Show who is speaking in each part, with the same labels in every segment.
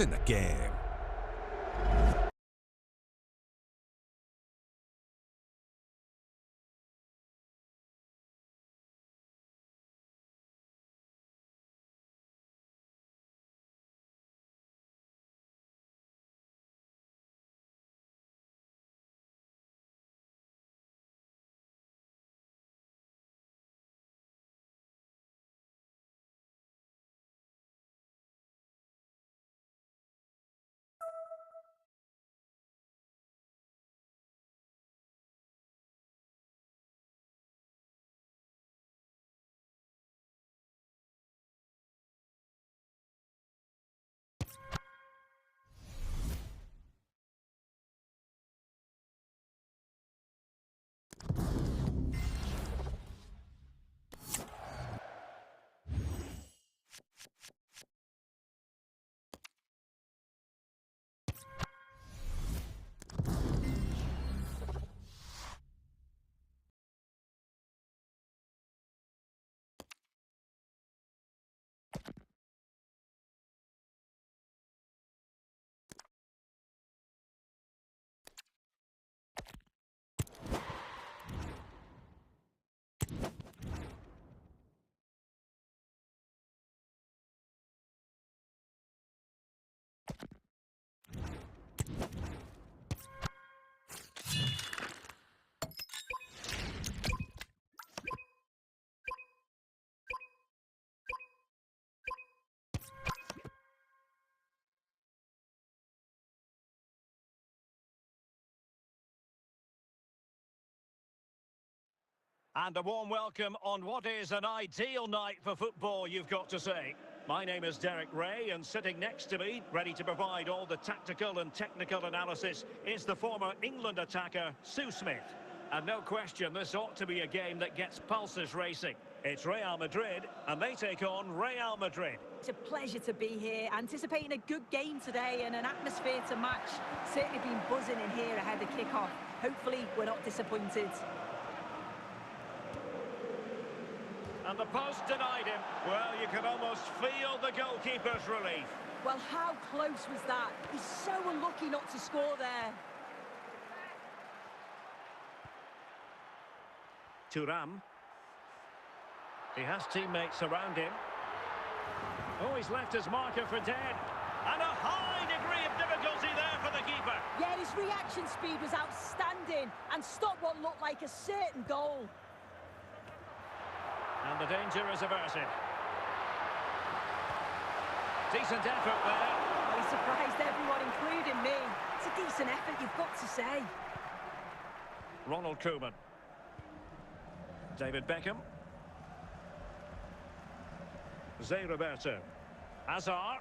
Speaker 1: in the game.
Speaker 2: And a warm welcome on what is an ideal night for football, you've got to say. My name is Derek Ray, and sitting next to me, ready to provide all the tactical and technical analysis, is the former England attacker, Sue Smith. And no question, this ought to be a game that gets pulses racing. It's Real Madrid, and they take on Real Madrid.
Speaker 3: It's a pleasure to be here, anticipating a good game today and an atmosphere to match. Certainly been buzzing in here ahead of kick-off. Hopefully, we're not disappointed.
Speaker 2: And the post denied him. Well, you can almost feel the goalkeeper's relief.
Speaker 3: Well, how close was that? He's so unlucky not to score there.
Speaker 2: Thuram. He has teammates around him. Oh, he's left his marker for dead. And a high degree of difficulty there for the keeper.
Speaker 3: Yeah, his reaction speed was outstanding and stopped what looked like a certain goal.
Speaker 2: And the danger is averted. Decent effort there.
Speaker 3: He surprised everyone, including me. It's a decent effort, you've got to say.
Speaker 2: Ronald Koeman. David Beckham. Zé Roberto. Hazard.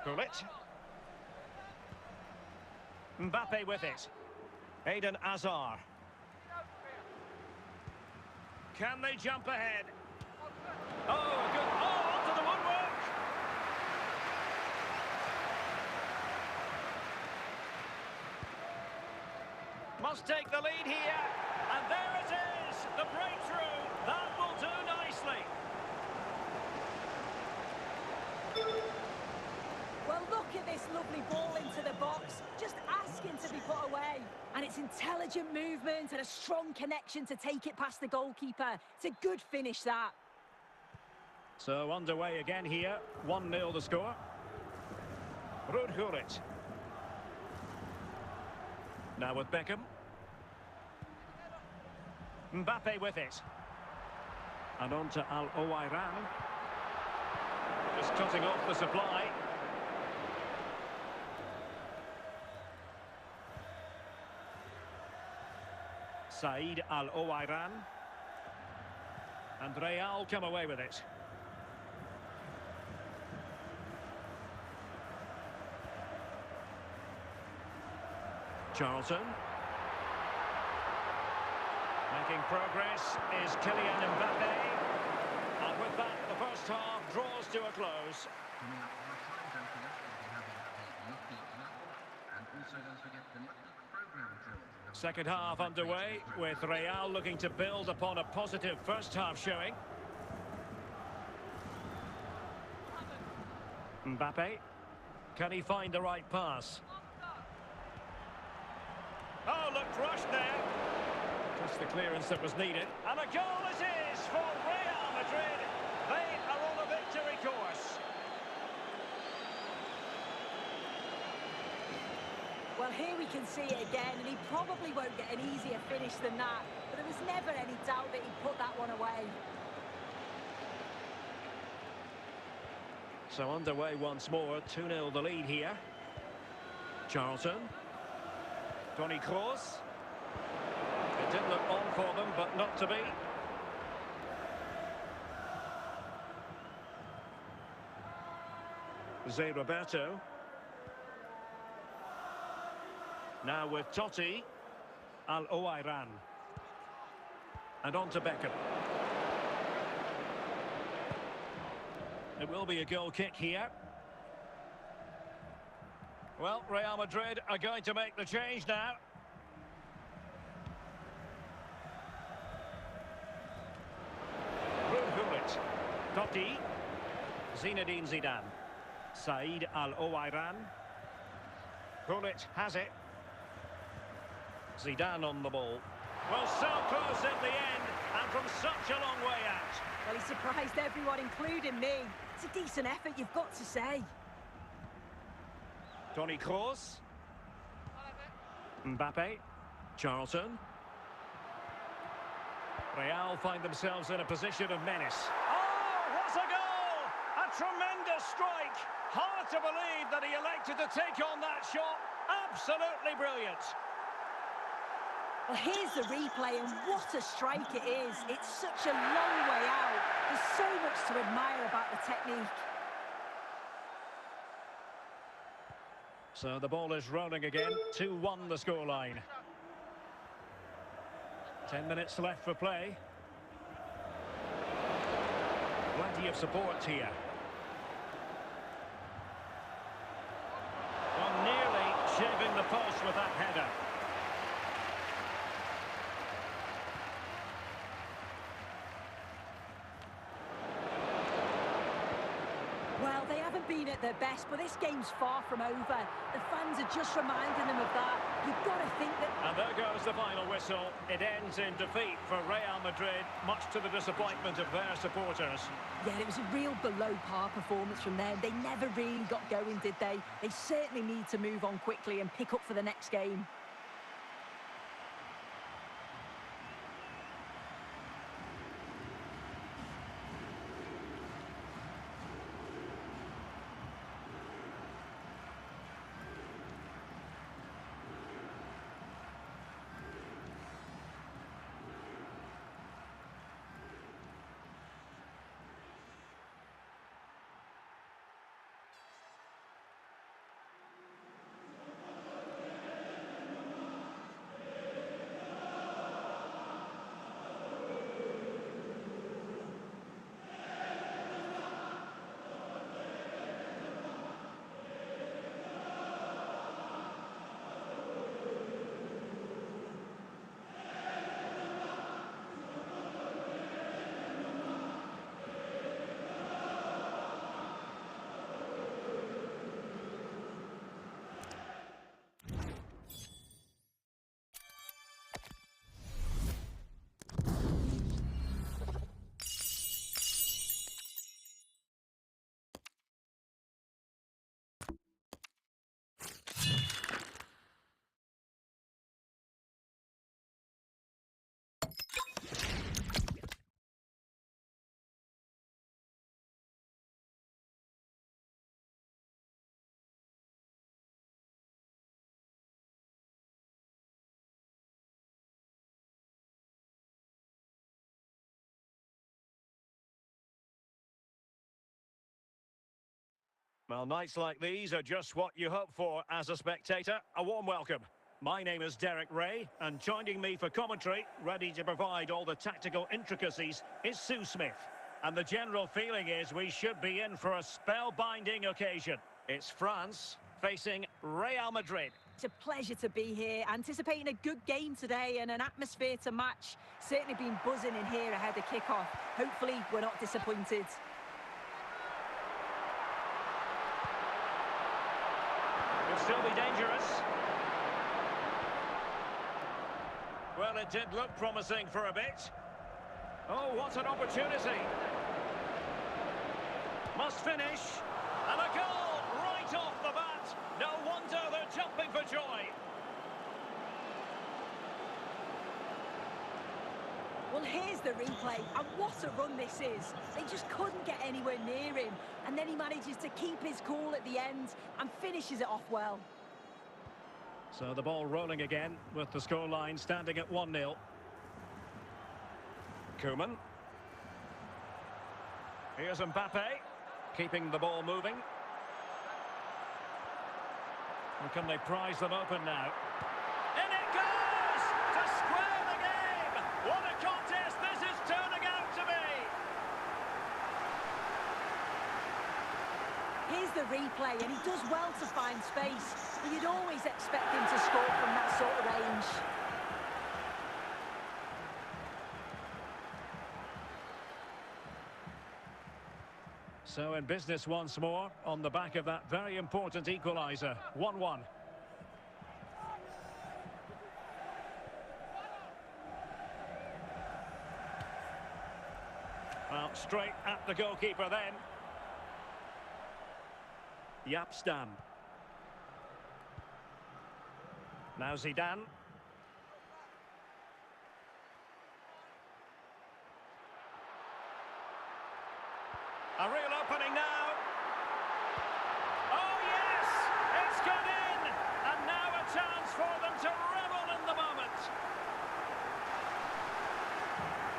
Speaker 2: Gullit. Mbappe with it. Eden Hazard. Can they jump ahead? Oh, good. Oh, onto the woodwork. Must take the lead here. And there it is. The breakthrough. That will do nicely.
Speaker 3: Well, look at this lovely ball into the box. Just asking to be put away. And it's intelligent movement and a strong connection to take it past the goalkeeper. It's a good finish, that.
Speaker 2: So underway again here. 1-0 the score. Ruud Gullit. Now with Beckham. Mbappe with it. And on to Al Owairan. Just cutting off the supply. Said Al Owairan. And Real come away with it. Charlton. Making progress is Kylian Mbappe. And with that, the first half draws to a close.
Speaker 4: Coming up half-time, don't forget we'll be having a lucky raffle, and also don't forget the lucky program draw.
Speaker 2: Second half underway, with Real looking to build upon a positive first half showing. Mbappe. Can he find the right pass? Oh, looked rushed there. Just the clearance that was needed. And a goal it is for Real Madrid. They are on a victory course.
Speaker 3: Well, here we can see it again, and he probably won't get an easier finish than that. But there was never any doubt that he'd put that one away.
Speaker 2: So underway once more, 2-0 the lead here. Charlton. Toni Kroos. It didn't look on for them, but not to be. Zé Roberto. Now with Totti. Al Owairan. And on to Beckham. It will be a goal kick here. Well, Real Madrid are going to make the change now. Gullit. Totti. Zinedine Zidane. Said Al Owairan. Gullit has it. Zidane on the ball. Well, so close at the end, and from such a long way out.
Speaker 3: Well, he surprised everyone, including me. It's a decent effort, you've got to say.
Speaker 2: Toni Kroos. Mbappe. Charlton. Real find themselves in a position of menace. Oh, what a goal! A tremendous strike. Hard to believe that he elected to take on that shot. Absolutely brilliant.
Speaker 3: Well, here's the replay, and what a strike it is. It's such a long way out. There's so much to admire about the technique.
Speaker 2: So the ball is rolling again. 2-1 the scoreline. 10 minutes left for play. Plenty of support here. Well, nearly shaving the post with that header.
Speaker 3: Well, they haven't been at their best, but this game's far from over. The fans are just reminding them of that. You've got to think that...
Speaker 2: And there goes the final whistle. It ends in defeat for Real Madrid, much to the disappointment of their supporters.
Speaker 3: Yeah, it was a real below-par performance from them. They never really got going, did they? They certainly need to move on quickly and pick up for the next game.
Speaker 2: Well, nights like these are just what you hope for as a spectator. A warm welcome. My name is Derek Ray, and joining me for commentary, ready to provide all the tactical intricacies, is Sue Smith. And the general feeling is we should be in for a spellbinding occasion. It's France facing Real Madrid.
Speaker 3: It's a pleasure to be here, anticipating a good game today and an atmosphere to match. Certainly been buzzing in here ahead of kick-off. Hopefully we're not disappointed.
Speaker 2: still be dangerous. Well, it did look promising for a bit. Oh, what an opportunity. Must finish. And a goal right off the bat. No wonder they're jumping for joy.
Speaker 3: Well, here's the replay, and what a run this is. They just couldn't get anywhere near him, and then he manages to keep his cool at the end and finishes it off well.
Speaker 2: So the ball rolling again with the scoreline standing at 1-0. Koeman. Here's Mbappe, keeping the ball moving. And can they prise them open now? In it goes! To square the game! What a contest this is turning out to be!
Speaker 3: Here's the replay, and he does well to find space. But you'd always expect him to score from that sort of range.
Speaker 2: So in business once more, on the back of that very important equaliser. 1-1. Well, straight at the goalkeeper then. Jaap Stam. Now Zidane. A real opening now. Oh yes, it's gone in, and now a chance for them to revel in the moment.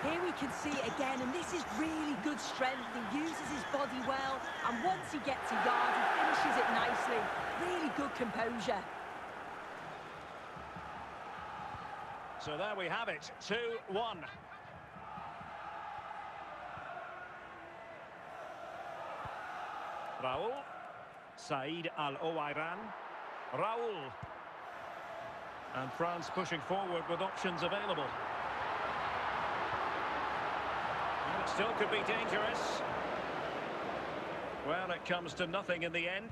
Speaker 3: Here we can see it again, and this is really good strength. He uses his body well, and once he gets a yard, he finishes it nicely. Really good composure.
Speaker 2: So there we have it, 2-1. Raul. Said Al-Owairan. Raul. And France pushing forward with options available. And it still could be dangerous. Well, it comes to nothing in the end.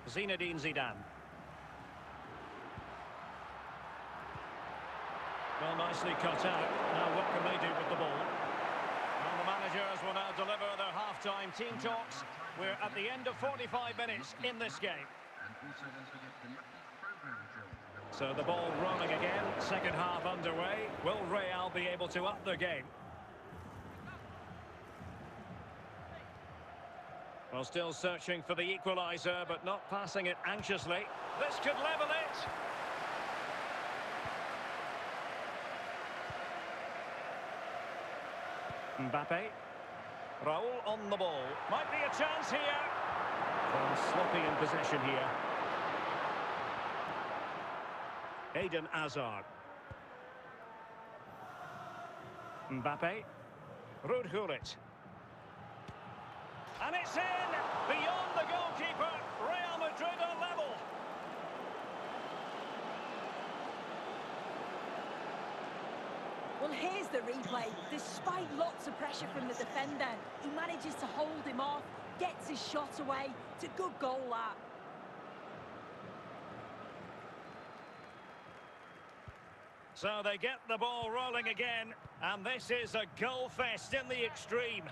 Speaker 2: Zinedine Zidane. Well, nicely cut out. Now what can they do with the ball? Well, the managers will now deliver their half-time team talks. We're at the end of 45 minutes in this game.
Speaker 4: And also don't forget the lucky program drill.
Speaker 2: So the ball rolling again, second half underway. Will Real be able to up their game? Well, still searching for the equaliser, but not passing it anxiously. This could level it. Mbappe. Raul on the ball. Might be a chance here. Well, sloppy in possession here. Eden Hazard. Mbappe. Ruud Gullit. And it's in! Beyond the goalkeeper. Real Madrid are level.
Speaker 3: Well, here's the replay. Despite lots of pressure from the defender, he manages to hold him off, gets his shot away. It's a good goal, that.
Speaker 2: So they get the ball rolling again, and this is a goal fest in the extreme.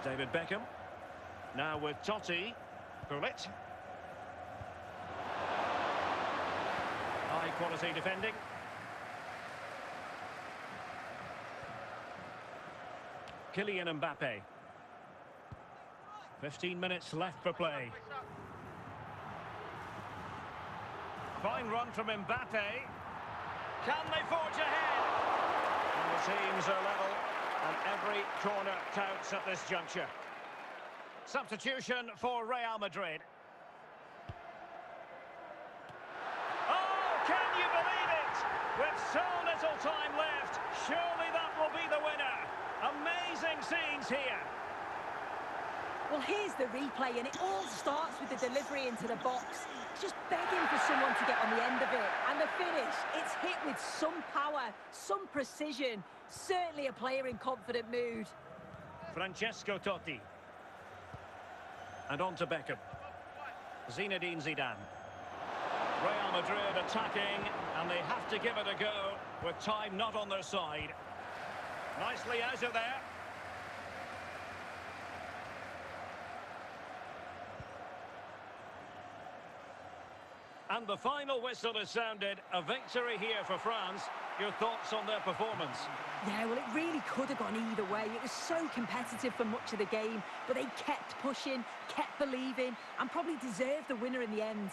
Speaker 2: David Beckham. Now with Totti. Gullit. High quality defending. Kylian Mbappe. 15 minutes left for play. Fine run from Mbappe. Can they forge ahead? And the teams are level, and every corner counts at this juncture. Substitution for Real Madrid. Oh, can you believe it? With so little time left, surely that will be the winner. Amazing scenes here.
Speaker 3: Well, here's the replay, and it all starts with the delivery into the box. It's just begging for someone to get on the end of it. And the finish, it's hit with some power, some precision. Certainly a player in confident mood.
Speaker 2: Francesco Totti. And on to Beckham. Zinedine Zidane. Real Madrid attacking, and they have to give it a go with time not on their side. Nicely out of there. And the final whistle is sounded. A victory here for France. Your thoughts on their performance?
Speaker 3: Yeah, well, it really could have gone either way. It was so competitive for much of the game, but they kept pushing, kept believing, and probably deserved the winner in the end.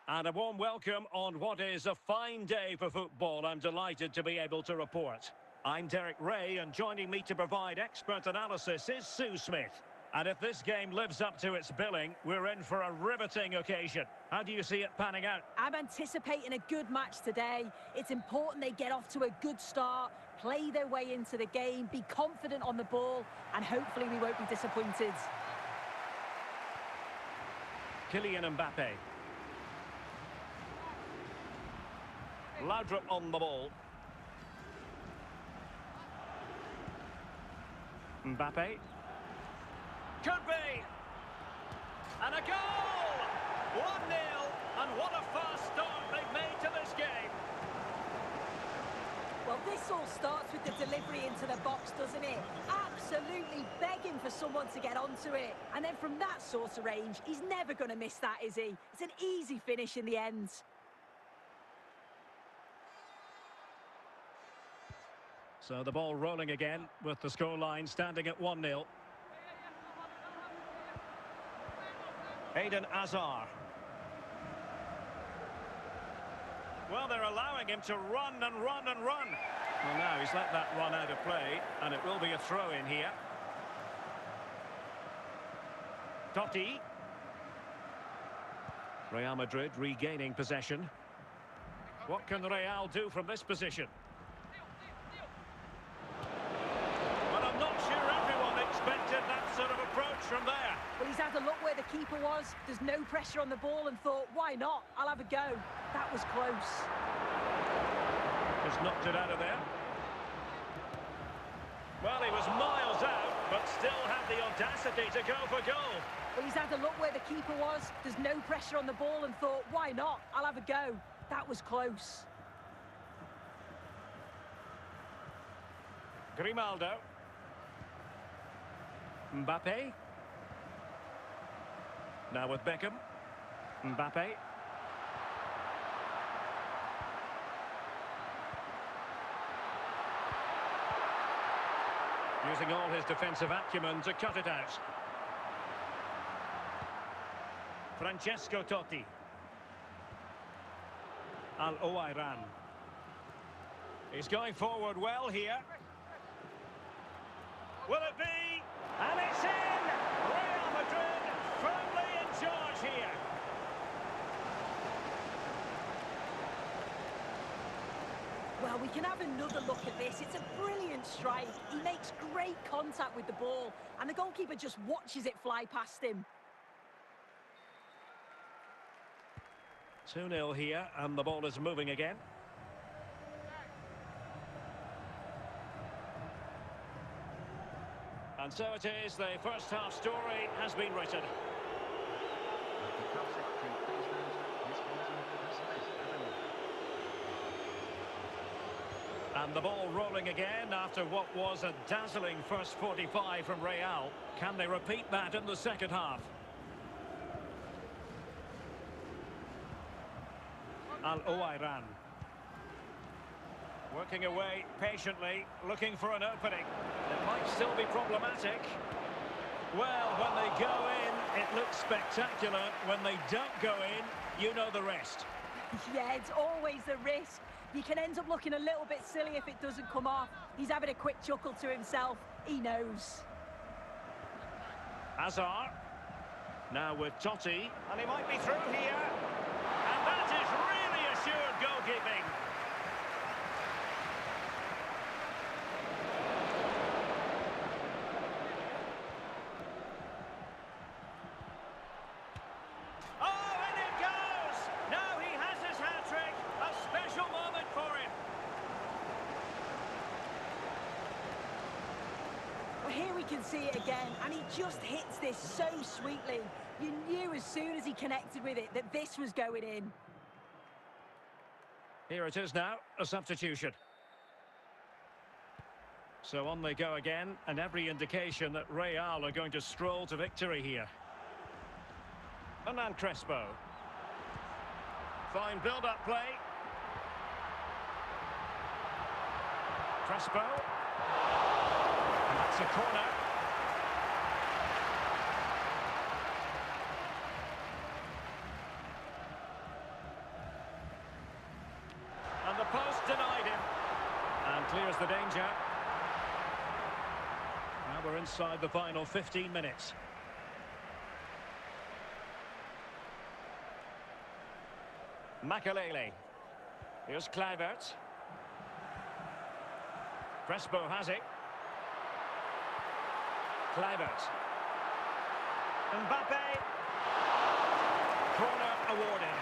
Speaker 2: And a warm welcome on what is a fine day for football. I'm delighted to be able to report. I'm Derek Ray, and joining me to provide expert analysis is Sue Smith. And if this game lives up to its billing, we're in for a riveting occasion. How do you see it panning out?
Speaker 3: I'm anticipating a good match today. It's important they get off to a good start, play their way into the game, be confident on the ball, and hopefully we won't be disappointed.
Speaker 2: Kylian Mbappe. Laudrup on the ball. Mbappe. Could be! And a goal! 1-0, and what a fast start they've made to this game.
Speaker 3: Well, this all starts with the delivery into the box, doesn't it? Absolutely begging for someone to get onto it. And then from that sort of range, he's never going to miss that, is he? It's an easy finish in the end.
Speaker 2: So the ball rolling again with the scoreline standing at 1-0. Eden Hazard. Well, they're allowing him to run and run and run. Well, now he's let that run out of play, and it will be a throw-in here. Totti. Real Madrid regaining possession. What can Real do from this position? Sort of approach from there.
Speaker 3: Well, he's had a look where the keeper was. There's no pressure on the ball and thought, why not? I'll have a go. That was close.
Speaker 2: Just knocked it out of there. Well, he was miles out, but still had the audacity to go for goal.
Speaker 3: Well, he's had a look where the keeper was. There's no pressure on the ball and thought, why not? I'll have a go. That was close.
Speaker 2: Grimaldo. Mbappe. Now with Beckham. Mbappe. Using all his defensive acumen to cut it out. Francesco Totti. Al Owairan. He's going forward well here. Will it be? And it's in! Real Madrid firmly in charge here.
Speaker 3: Well, we can have another look at this. It's a brilliant strike. He makes great contact with the ball, and the goalkeeper just watches it fly past him.
Speaker 2: 2-0 here, and the ball is moving again. And so it is, the first half story has been written.
Speaker 4: The club secretary please note this meeting is dismissed as over.
Speaker 2: And the ball rolling again after what was a dazzling first 45 from Real. Can they repeat that in the second half? Al Owairan. Working away patiently, looking for an opening. It might still be problematic. Well, when they go in, it looks spectacular. When they don't go in, you know the rest.
Speaker 3: Yeah, it's always the risk. You can end up looking a little bit silly if it doesn't come off. He's having a quick chuckle to himself. He knows.
Speaker 2: Hazard. Now with Totti. And he might be through here. And that is really assured goalkeeping. Oh, and it goes! Now he has his hat-trick. A special moment for him.
Speaker 3: Well, here we can see it again, and he just hits this so sweetly. You knew as soon as he connected with it that this was going in.
Speaker 2: Here it is now, a substitution. So on they go again, and every indication that Real are going to stroll to victory here. Hernan Crespo. Fine build-up play. Crespo. And that's a corner. And the post denied him. And clears the danger. Now we're inside the final 15 minutes. Makelele. Here's Kluivert. Crespo has it. Kluivert. Mbappe. Corner awarded.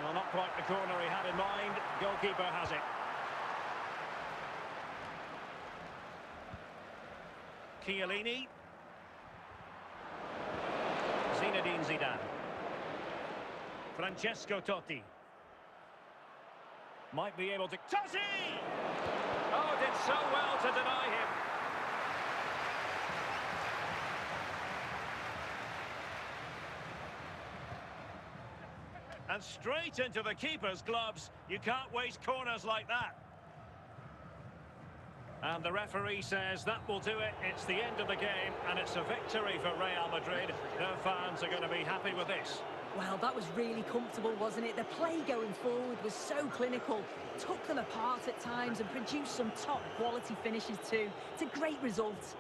Speaker 2: Well, not quite the corner he had in mind. Goalkeeper has it. Chiellini. Zinedine Zidane. Francesco Totti. Might be able to... Totti! Oh, did so well to deny him. And straight into the keeper's gloves. You can't waste corners like that. And the referee says that will do it. It's the end of the game, and it's a victory for Real Madrid. Their fans are going to be happy with this.
Speaker 3: Well, that was really comfortable, wasn't it? The play going forward was so clinical. Took them apart at times and produced some top-quality finishes too. It's a great result.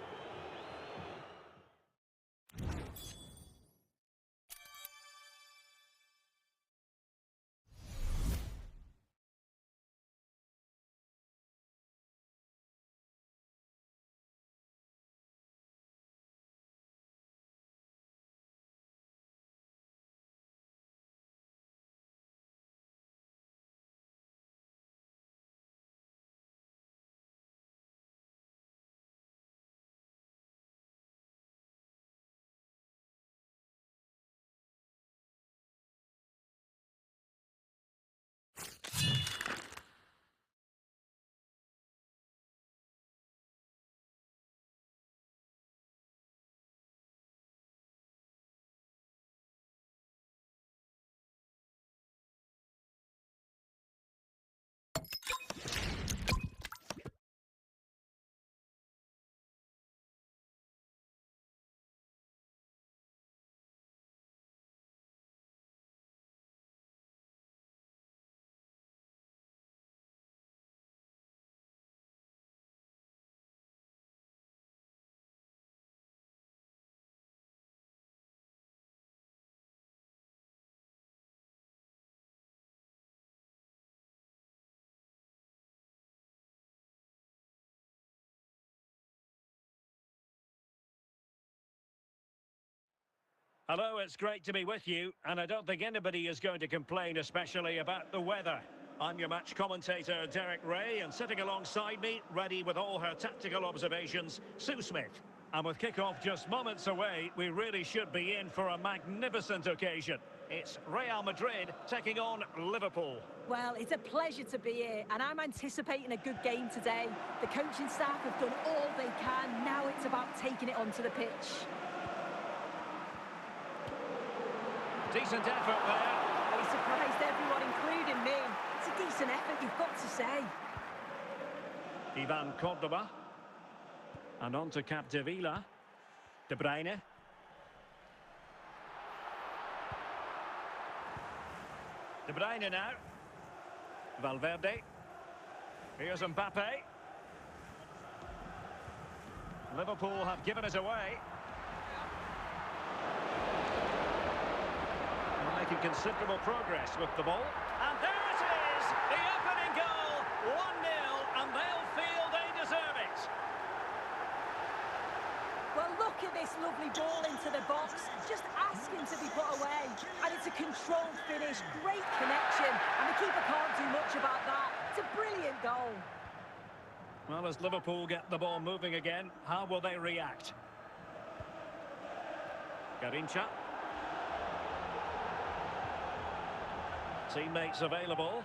Speaker 2: Hello, it's great to be with you, and I don't think anybody is going to complain, especially about the weather. I'm your match commentator, Derek Ray, and sitting alongside me, ready with all her tactical observations, Sue Smith. And with kick-off just moments away, we really should be in for a magnificent occasion. It's Real Madrid taking on Liverpool.
Speaker 3: Well, it's a pleasure to be here, and I'm anticipating a good game today. The coaching staff have done all they can. Now it's about taking it onto the pitch.
Speaker 2: Decent effort there.
Speaker 3: Well, he surprised everyone, including me. It's a decent effort, you've got to say.
Speaker 2: Ivan Cordoba. And on to Capdevila. De Bruyne. De Bruyne now. Valverde. Here's Mbappe. Liverpool have given it away. And making considerable progress with the ball. And there it is! The opening goal! 1-0, and they'll feel they deserve it.
Speaker 3: Well, look at this lovely ball into the box. Just asking to be put away. And it's a controlled finish. Great connection. And the keeper can't do much about that. It's a brilliant goal.
Speaker 2: Well, as Liverpool get the ball moving again, how will they react? Garrincha. Teammates available.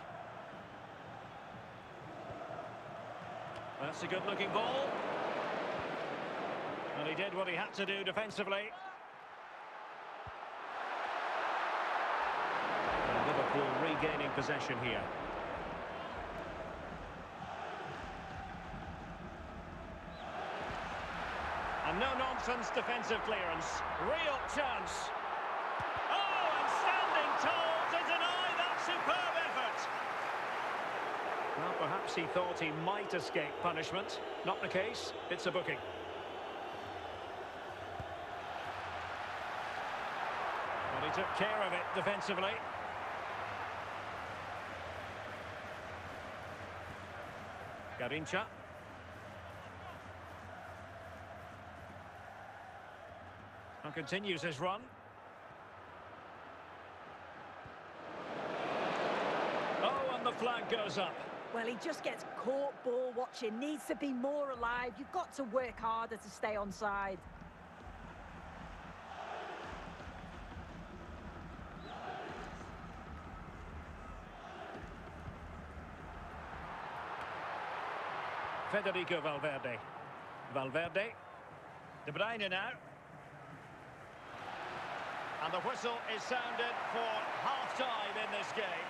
Speaker 2: That's a good-looking ball. And he did what he had to do defensively. And Liverpool regaining possession here. And no-nonsense defensive clearance. Real chance. Oh, and standing tall to deny that superb effort. Well, perhaps he thought he might escape punishment. Not the case. It's a booking. Well, he took care of it defensively. Garrincha. And continues his run. Oh, and the flag goes up.
Speaker 3: Well, he just gets caught ball watching. Needs to be more alive. You've got to work harder to stay onside.
Speaker 2: Federico Valverde. Valverde. De Bruyne now. And the whistle is sounded for half-time in this game.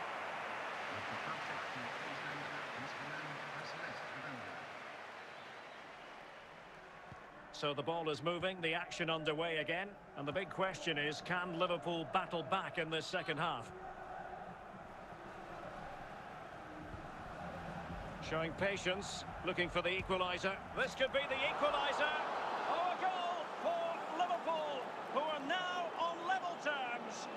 Speaker 2: So the ball is moving, the action underway again. And the big question is, can Liverpool battle back in this second half? Showing patience, looking for the equaliser. This could be the equaliser. Oh, a goal for Liverpool, who are now on level terms.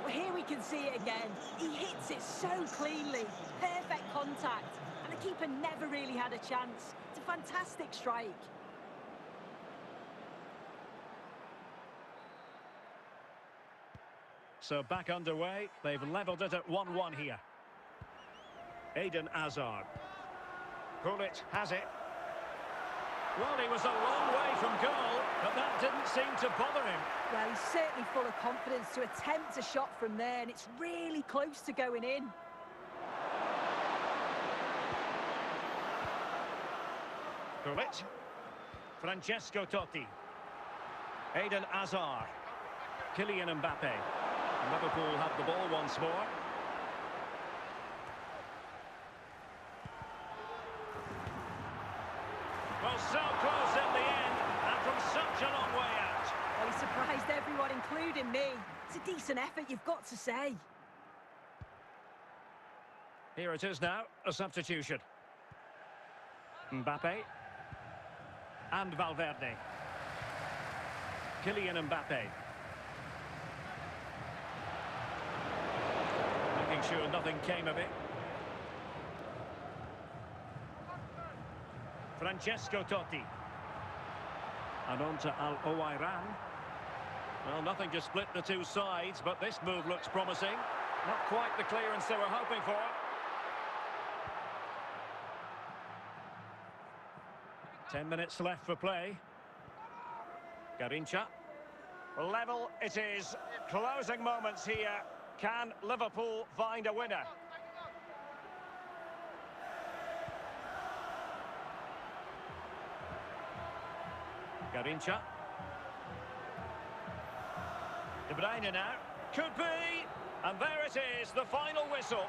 Speaker 3: Well, here we can see it again. He hits it so cleanly. Perfect contact. And the keeper never really had a chance. It's a fantastic strike.
Speaker 2: So back underway. They've levelled it at 1-1 here. Eden Hazard. Gullit has it. Well, he was a long way from goal, but that didn't seem to bother him.
Speaker 3: Well, he's certainly full of confidence to attempt a shot from there, and it's really close to going in.
Speaker 2: Gullit. Francesco Totti. Eden Hazard. Kylian Mbappe. Liverpool have the ball once more. Well, so close in the end, and from such a long way out.
Speaker 3: Well, he surprised everyone, including me. It's a decent effort, you've got to say.
Speaker 2: Here it is now, a substitution. Mbappe. And Valverde. Kylian Mbappe. Making sure nothing came of it. Francesco Totti. And on to Al Owairan. Well, nothing to split the two sides, but this move looks promising. Not quite the clearance they were hoping for. 10 minutes left for play. Garincha. Level it is. Closing moments here. Can Liverpool find a winner? Garincha. De Bruyne now. Could be. And there it is, the final whistle.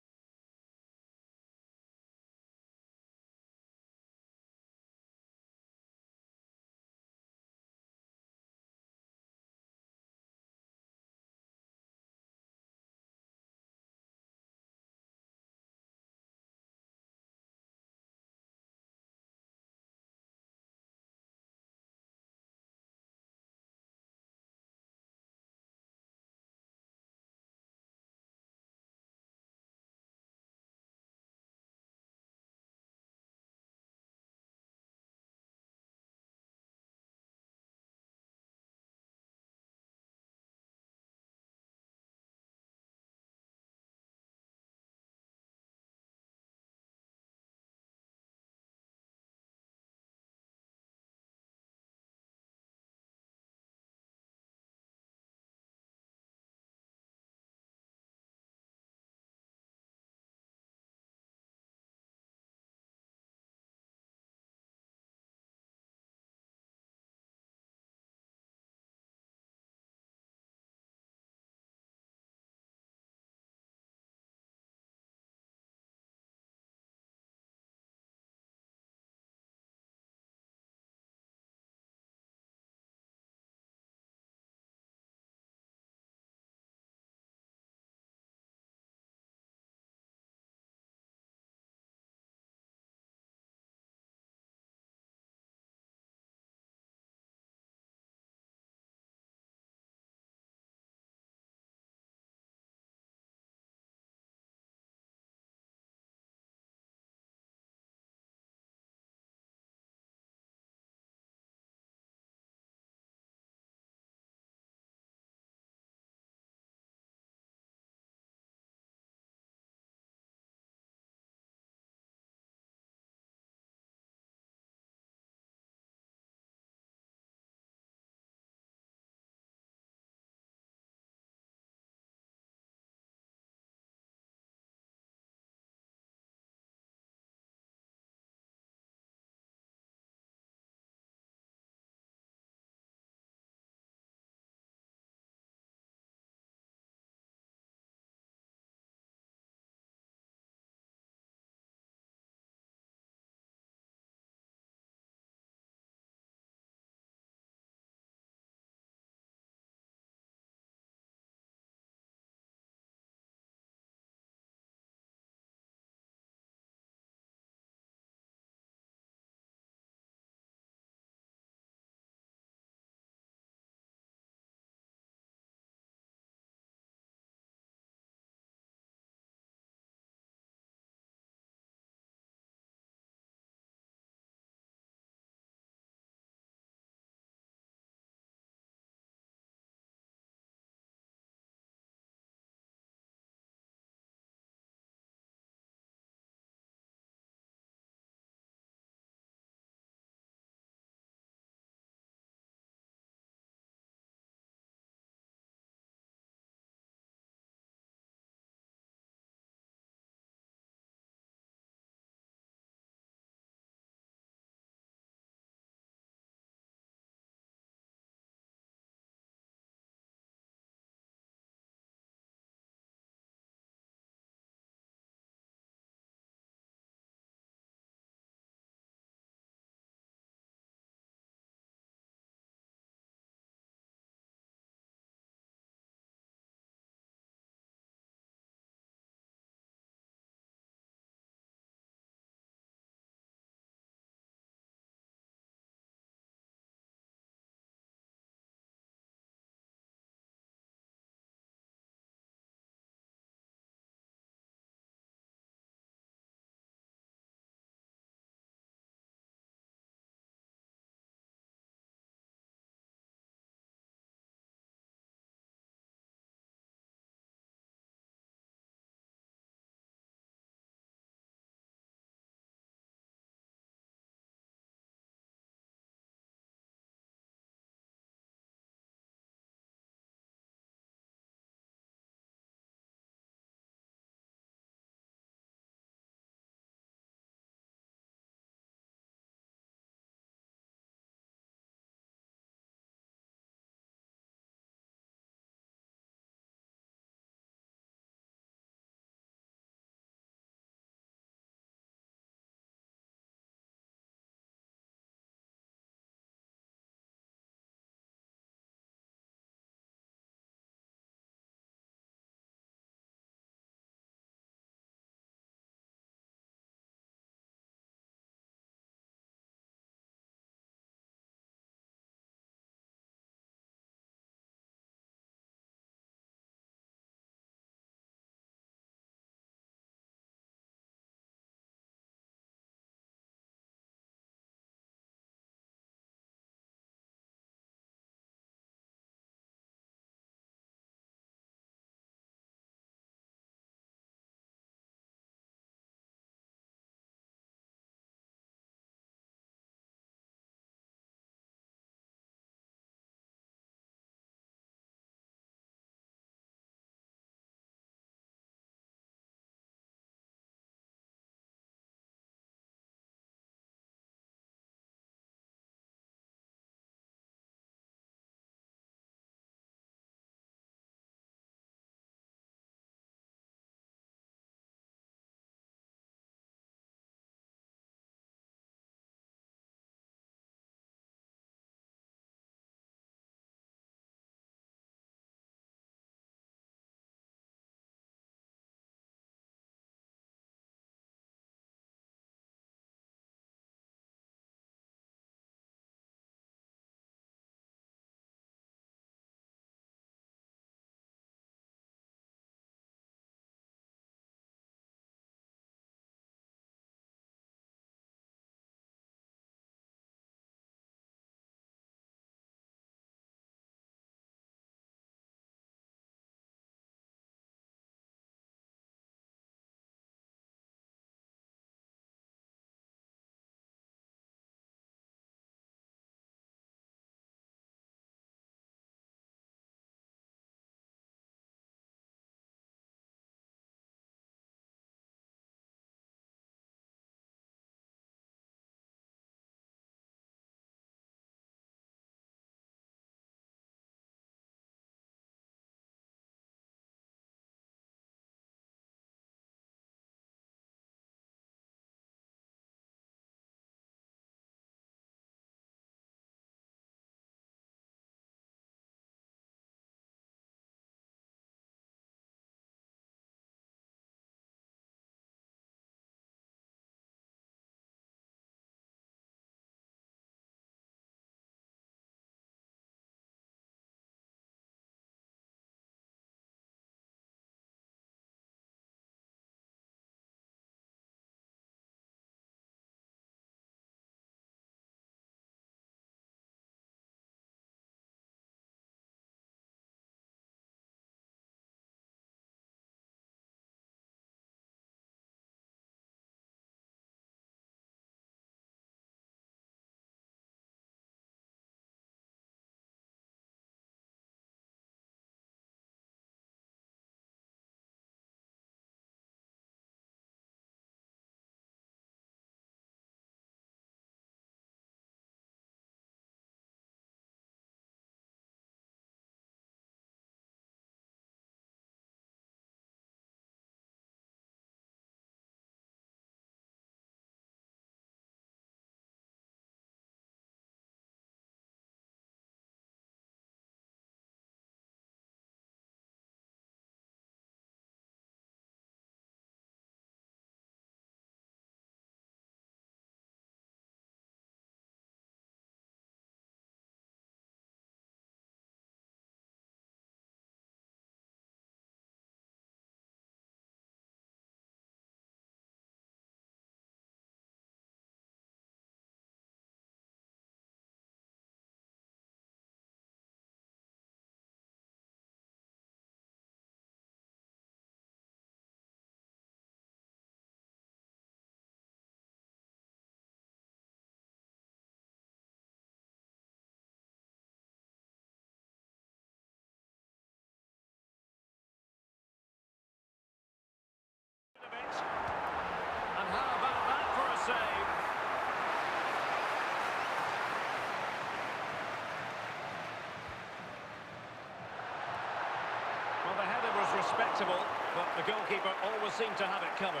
Speaker 2: unpredictable, but the goalkeeper always seemed to have it covered.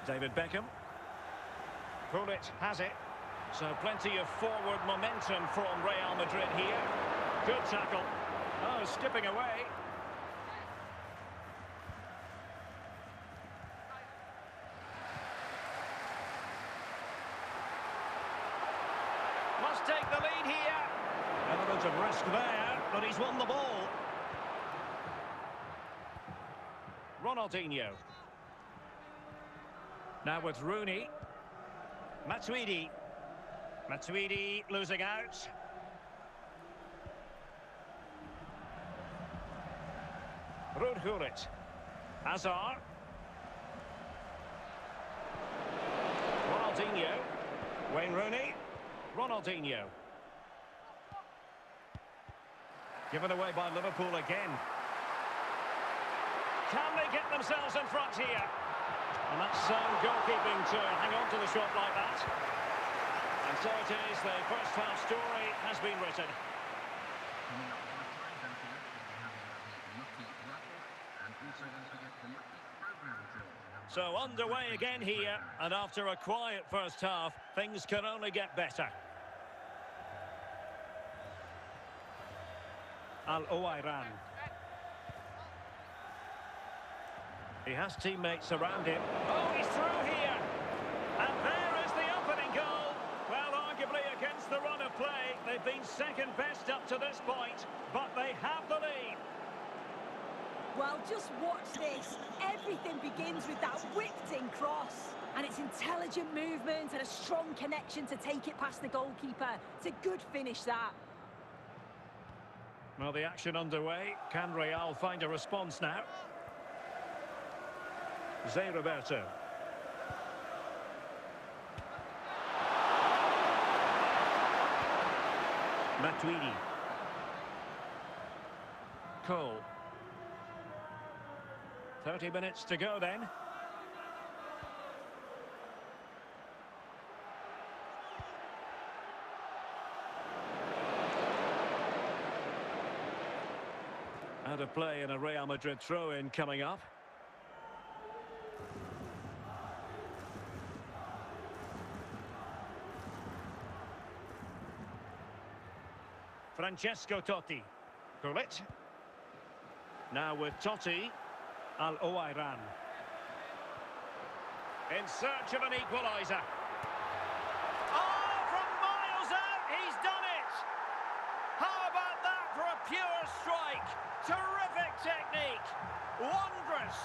Speaker 2: David Beckham. Pulisic has it. So plenty of forward momentum from Real Madrid here. Good tackle. Oh, skipping away. Must take the lead here. Element of risk there, but he's won the ball. Ronaldinho. Now with Rooney. Matuidi. Matuidi losing out. Ruud Gullit. Hazard. Ronaldinho. Wayne Rooney. Ronaldinho. Given away by Liverpool again. Can they get themselves in front here? And that's sound goalkeeping to hang on to the shot like that. And so it is, the first half story has been written.
Speaker 4: Coming up half time, don't forget that we have the Lucky Raffle, and also don't forget the Lucky Programme draw.
Speaker 2: So underway again here, and after a quiet first half, things can only get better. Al Owairan. He has teammates around him. Oh, he's through here. And there is the opening goal. Well, arguably against the run of play, they've been second best up to this point, but they have the lead.
Speaker 3: Well, just watch this. Everything begins with that whipped-in cross. And it's intelligent movement and a strong connection to take it past the goalkeeper. It's a good finish, that.
Speaker 2: Well, the action underway. Can Real find a response now? Zé Roberto. Matuidi. Cole. 30 minutes to go then. Out of play in a Real Madrid throw-in coming up. Francesco Totti. Gullit. Now with Totti. Al Owairan. In search of an equaliser. Oh, from miles out, he's done it! How about that for a pure strike? Terrific technique. Wondrous.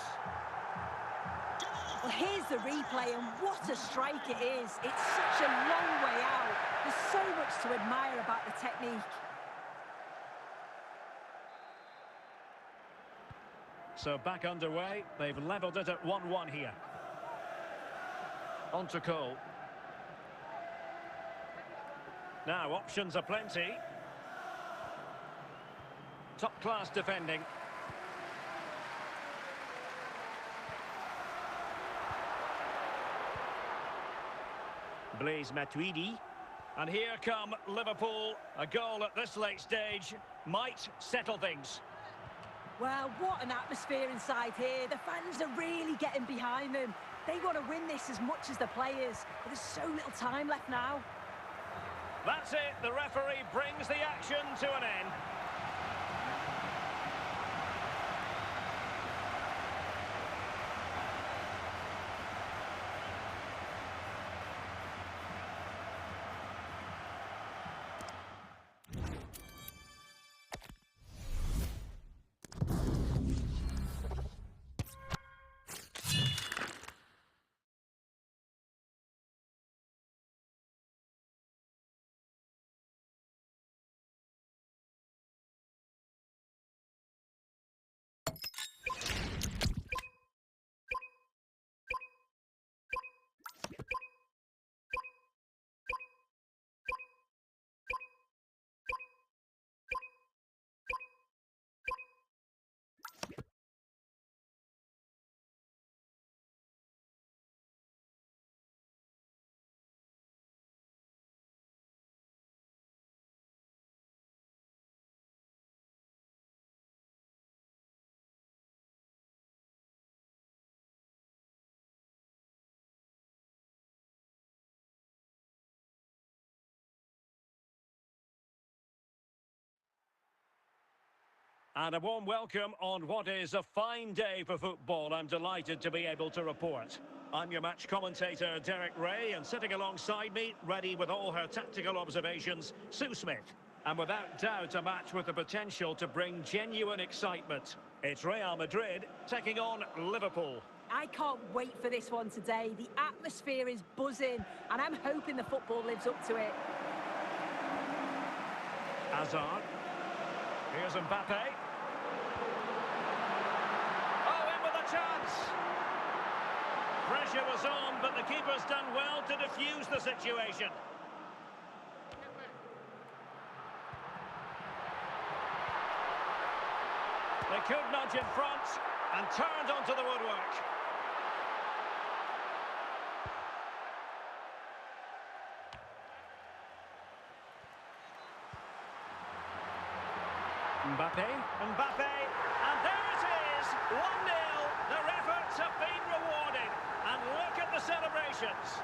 Speaker 3: Well, here's the replay, and what a strike it is. It's such a long way out. There's so much to admire about the technique.
Speaker 2: So back underway. They've levelled it at 1-1 here. On to Cole. Now, options are plenty. Top-class defending. Blaise Matuidi. And here come Liverpool. A goal at this late stage might settle things.
Speaker 3: Well, what an atmosphere inside here. The fans are really getting behind them. They want to win this as much as the players. But there's so little time left now.
Speaker 2: That's it. The referee brings the action to an end. And a warm welcome on what is a fine day for football. I'm delighted to be able to report. I'm your match commentator, Derek Ray, and sitting alongside me, ready with all her tactical observations, Sue Smith. And without doubt, a match with the potential to bring genuine excitement. It's Real Madrid taking on Liverpool.
Speaker 3: I can't wait for this one today. The atmosphere is buzzing, and I'm hoping the football lives up to it.
Speaker 2: Hazard. Here's Mbappe. Oh, in with a chance. Pressure was on, but the keeper's done well to defuse the situation. They could nudge in front and turned onto the woodwork. Mbappe, and there it is, 1-0. Their efforts have been rewarded, and look at the celebrations.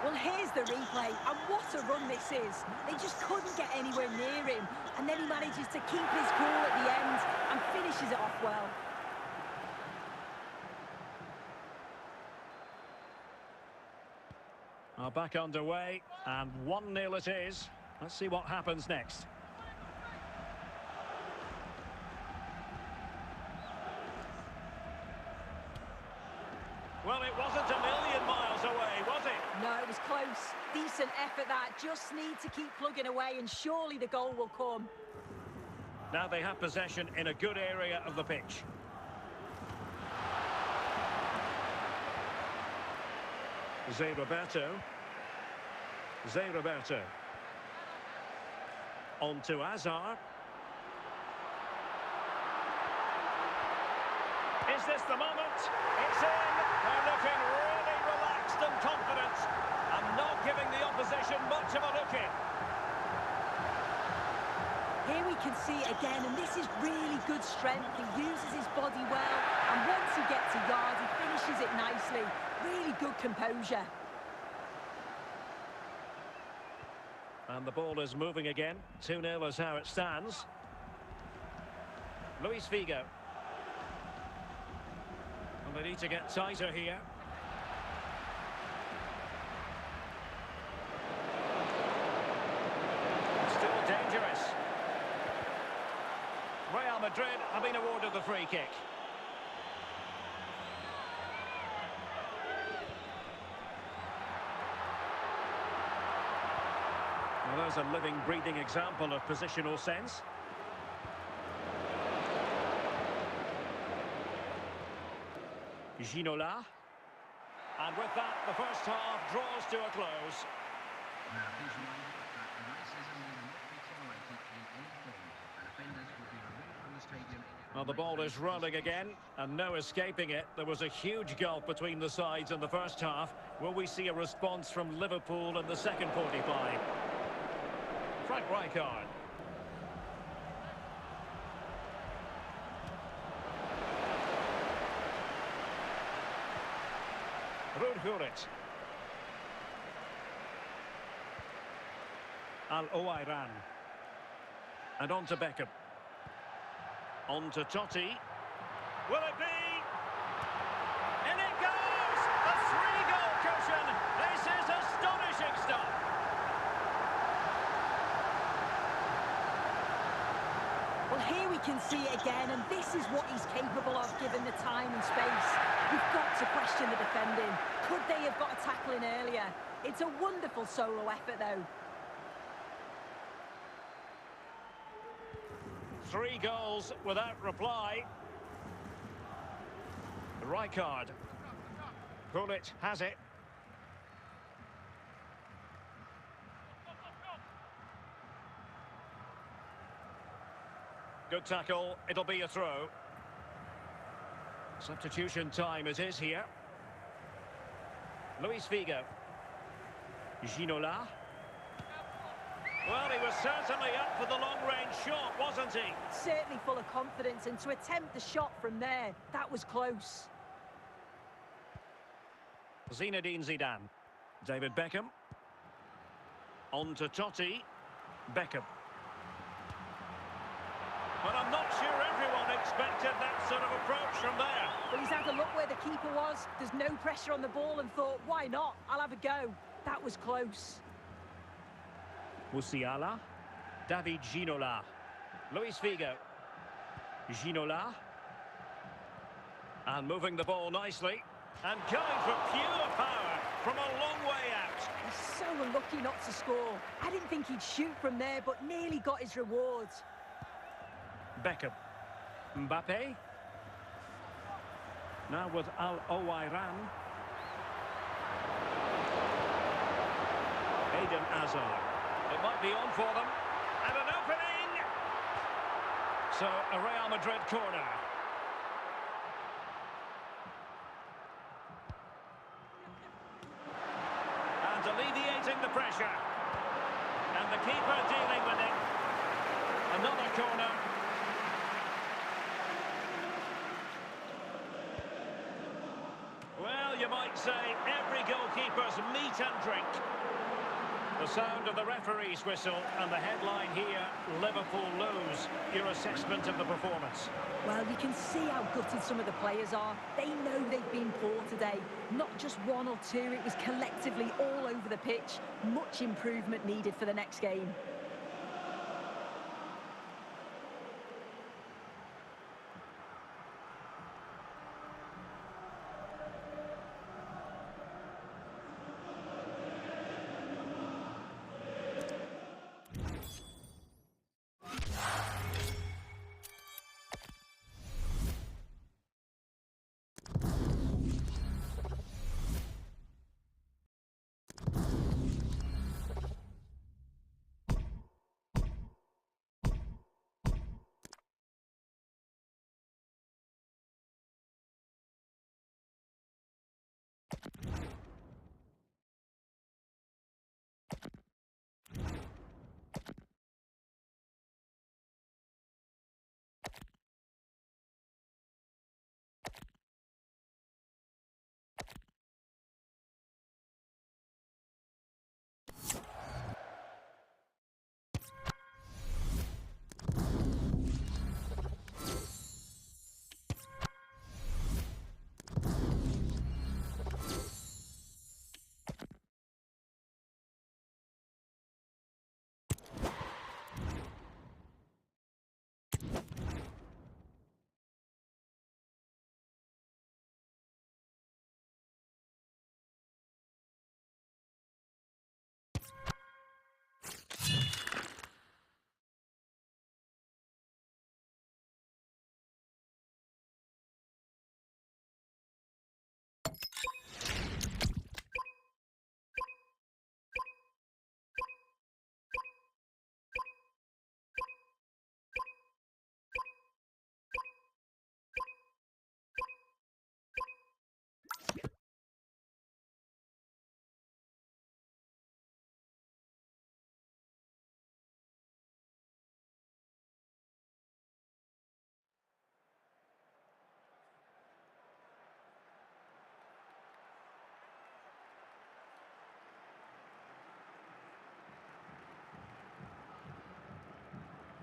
Speaker 3: Well, here's the replay, and what a run this is. They just couldn't get anywhere near him, and then he manages to keep his cool at the end and finishes it off well.
Speaker 2: Back underway, and 1-0 it is. Let's see what happens next. Well, it wasn't a million miles away, was it?
Speaker 3: No, it was close. Decent effort that. Just need to keep plugging away and surely the goal will come.
Speaker 2: Now they have possession in a good area of the pitch. Zé Roberto. On to Hazard. Is this the moment? It's in. They're looking really relaxed and confident and not giving the opposition much of a look in.
Speaker 3: Here we can see it again, and this is really good strength. He uses his body well, and once he gets a yard, he finishes it nicely. Really good composure.
Speaker 2: And the ball is moving again. 2-0 is how it stands. Luis Figo. Well, they need to get tighter here. Still dangerous. Real Madrid have been awarded the free kick. Well, there's a living, breathing example of positional sense. Ginola. And with that, the first half draws to a close.
Speaker 4: Now, please remember that racism will not be tolerated in any form, and offenders will be removed from the stadium.
Speaker 2: Well, the ball is rolling again, and no escaping it. There was a huge gulf between the sides in the first half. Will we see a response from Liverpool in the second 45? Frank Rijkaard. Ruud Gullit. Al-Owairan. And on to Beckham. On to Totti. Will it be? And it goes! A 3-goal cushion! This is astonishing stuff!
Speaker 3: Well, here we can see it again, and this is what he's capable of given the time and space. You've got to question the defending. Could they have got a tackle in earlier? It's a wonderful solo effort, though.
Speaker 2: 3 goals without reply. Rijkaard. Gullit has it. Good tackle. It'll be a throw. Substitution time it is here. Luis Figo. Ginola. Well, he was certainly up for the long-range shot, wasn't he?
Speaker 3: Certainly full of confidence, and to attempt the shot from there, that was close.
Speaker 2: Zinedine Zidane. David Beckham. On to Totti. Beckham. expected that sort of approach from there.
Speaker 3: Well, he's had a look where the keeper was. There's no pressure on the ball and thought, why not? I'll have a go. That was close.
Speaker 2: Musiala. David Ginola. Luis Figo. Ginola. And moving the ball nicely. And going for pure power from a long way out.
Speaker 3: He's so unlucky not to score. I didn't think he'd shoot from there, but nearly got his reward.
Speaker 2: Beckham. Mbappe. Now with Al Owairan. Eden Hazard. It might be on for them. And an opening! So, a Real Madrid corner. And alleviating the pressure. And the keeper dealing with it. Another corner. Well, you might say every goalkeeper's meat and drink. The sound of the referee's whistle and the headline here, Liverpool lose. Your assessment of the performance?
Speaker 3: Well, you can see how gutted some of the players are. They know they've been poor today. Not just one or two, it was collectively all over the pitch. Much improvement needed for the next game.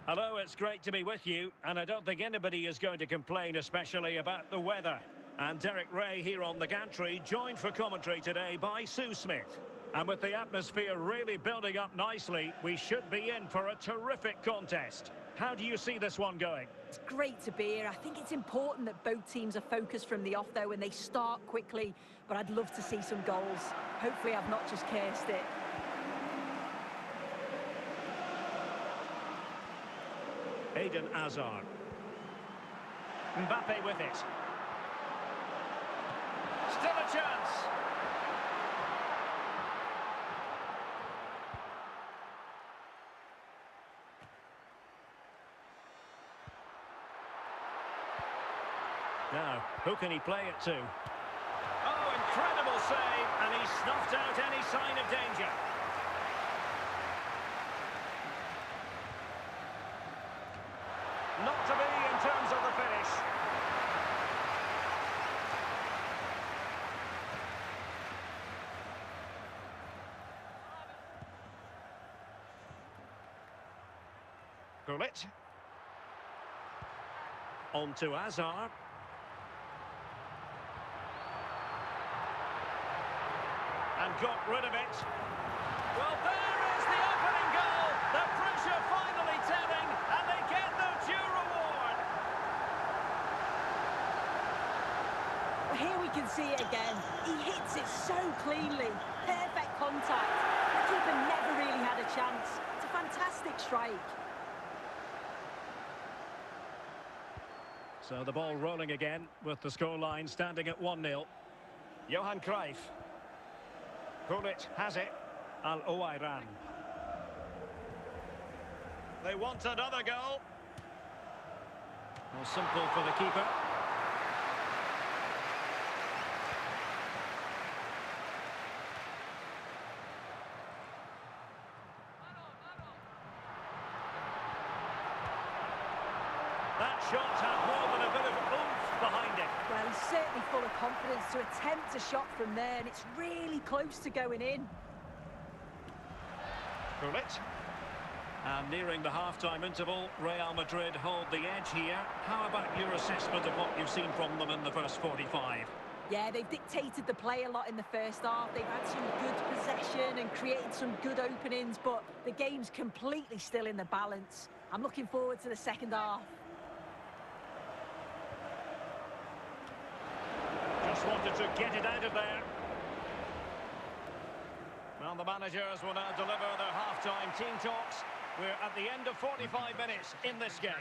Speaker 2: Hello, it's great to be with you, and I don't think anybody is going to complain, especially about the weather. And Derek Ray here on the gantry, joined for commentary today by Sue Smith. And with the atmosphere really building up nicely, we should be in for a terrific contest. How do you see this one going?
Speaker 3: It's great to be here. I think it's important that both teams are focused from the off, though, and they start quickly. But I'd love to see some goals. Hopefully I've not just cursed it.
Speaker 2: Eden Hazard. Mbappe with it. Still a chance. Now, who can he play it to? Oh, incredible save, and he snuffed out any sign of danger. Not to be in terms of the finish. Gullit. On to Hazard. And got rid of it. Well, there is the opening goal. The pressure finally telling, and they get their due reward.
Speaker 3: Well, here we can see it again. He hits it so cleanly. Perfect contact. The keeper never really had a chance. It's a fantastic strike.
Speaker 2: So the ball rolling again with the scoreline standing at 1-0. Johan Cruyff. Gullit has it. Al Owairan. They want another goal. Well, simple for the keeper. That shot had more than a bit of oomph behind it.
Speaker 3: Well, he's certainly full of confidence to attempt a shot from there, and it's really close to going in.
Speaker 2: Gullit. And nearing the half-time interval, Real Madrid hold the edge here. How about your assessment of what you've seen from them in the first 45?
Speaker 3: Yeah, they've dictated the play a lot in the first half. They've had some good possession and created some good openings, but the game's completely still in the balance. I'm looking forward to the second half.
Speaker 2: Just wanted to get it out of there. Well, the managers will now deliver their half-time team talks. We're at the end of 45 minutes in this game.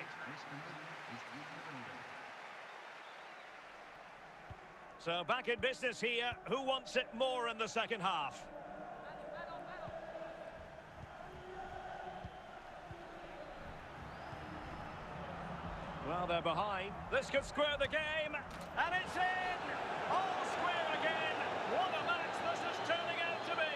Speaker 2: So back in business here. Who wants it more in the second half? Well, they're behind. This could square the game. And it's in! All square again. What a match this is turning out to be.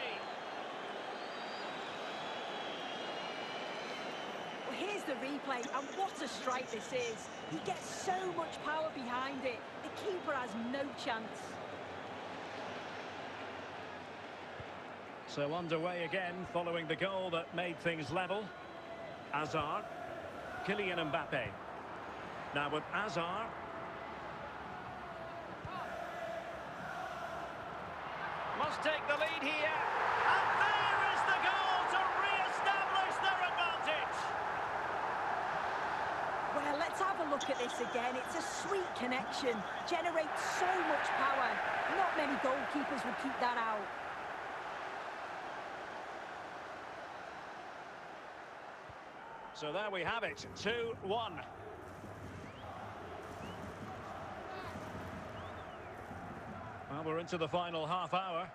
Speaker 3: Well, here's the replay, and what a strike this is. He gets so much power behind it. The keeper has no chance.
Speaker 2: So underway again following the goal that made things level. Hazard. Kylian Mbappe. Now with Hazard. Must take the lead here. And there is the goal to re-establish their advantage.
Speaker 3: Well, let's have a look at this again. It's a sweet connection. Generates so much power. Not many goalkeepers would keep that out.
Speaker 2: So there we have it. 2-1. Well, we're into the final half hour.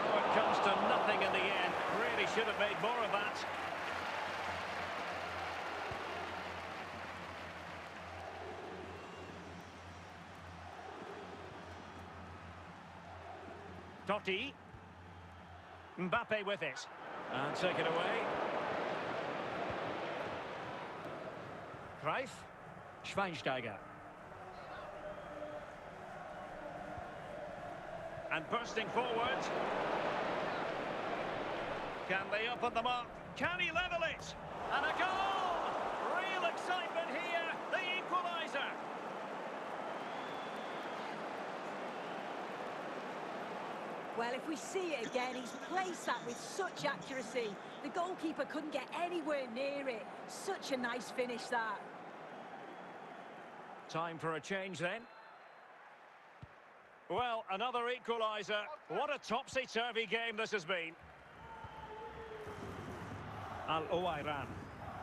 Speaker 2: Oh, it comes to nothing in the end. Really should have made more of that. Totti. Mbappe with it. And take it away. Cruyff. Schweinsteiger. And bursting forward. Can they open them up? Can he level it? And a goal! Real excitement here. The equaliser.
Speaker 3: Well, if we see it again, he's placed that with such accuracy. The goalkeeper couldn't get anywhere near it. Such a nice finish, that.
Speaker 2: Time for a change then. Well, another equaliser. What a topsy-turvy game this has been. Al Owairan.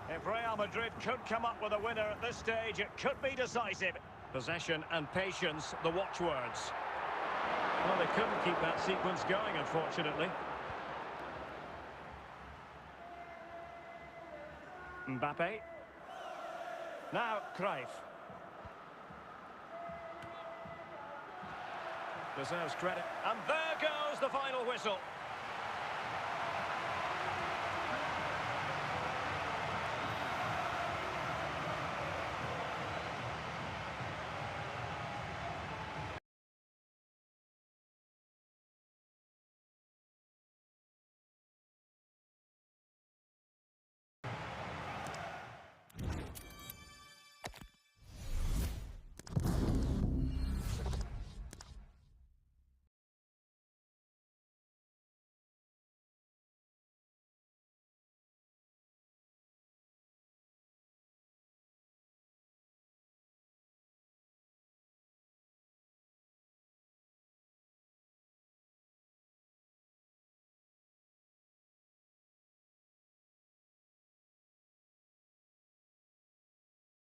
Speaker 2: If Real Madrid could come up with a winner at this stage, it could be decisive. Possession and patience, the watchwords. Well, they couldn't keep that sequence going, unfortunately. Mbappe. Now, Cruyff. Deserves credit. And there goes the final whistle.